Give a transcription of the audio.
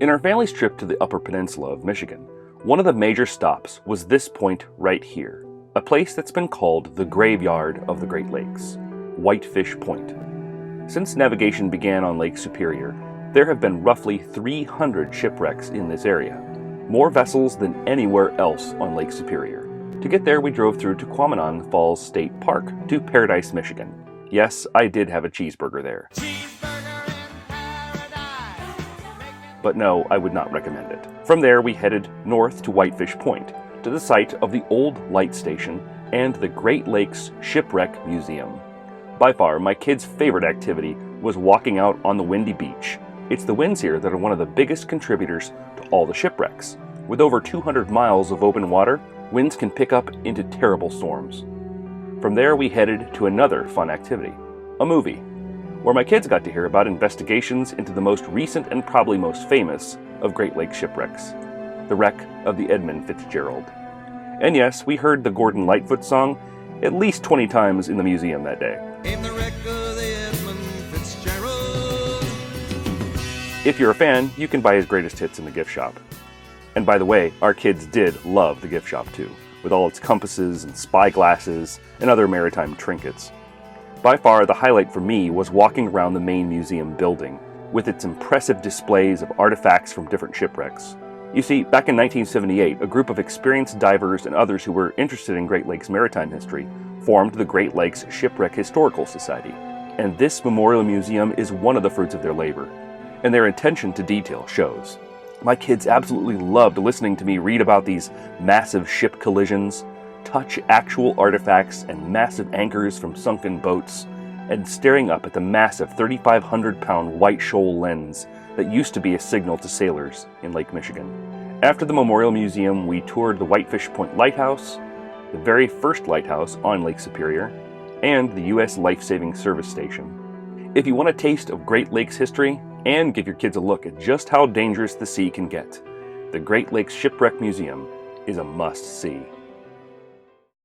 In our family's trip to the Upper Peninsula of Michigan, one of the major stops was this point right here, a place that's been called the graveyard of the Great Lakes, Whitefish Point. Since navigation began on Lake Superior, there have been roughly 300 shipwrecks in this area, more vessels than anywhere else on Lake Superior. To get there, we drove through to Quamanon Falls State Park to Paradise, Michigan. Yes, I did have a cheeseburger there. But no, I would not recommend it. From there, we headed north to Whitefish Point, to the site of the old light station and the Great Lakes Shipwreck Museum. By far, my kids' favorite activity was walking out on the windy beach. It's the winds here that are one of the biggest contributors to all the shipwrecks. With over 200 miles of open water, winds can pick up into terrible storms. From there, we headed to another fun activity, a movie, where my kids got to hear about investigations into the most recent and probably most famous of Great Lakes shipwrecks, the wreck of the Edmund Fitzgerald. And yes, we heard the Gordon Lightfoot song at least 20 times in the museum that day. In the wreck of the Edmund Fitzgerald. If you're a fan, you can buy his greatest hits in the gift shop. And by the way, our kids did love the gift shop too, with all its compasses and spy glasses and other maritime trinkets. By far, the highlight for me was walking around the main museum building, with its impressive displays of artifacts from different shipwrecks. You see, back in 1978, a group of experienced divers and others who were interested in Great Lakes maritime history formed the Great Lakes Shipwreck Historical Society, and this memorial museum is one of the fruits of their labor, and their attention to detail shows. My kids absolutely loved listening to me read about these massive ship collisions, touch actual artifacts and massive anchors from sunken boats, and staring up at the massive 3,500-pound white shoal lens that used to be a signal to sailors in Lake Michigan. After the Memorial Museum, we toured the Whitefish Point Lighthouse, the very first lighthouse on Lake Superior, and the U.S. Life-Saving Service Station. If you want a taste of Great Lakes history and give your kids a look at just how dangerous the sea can get, the Great Lakes Shipwreck Museum is a must-see.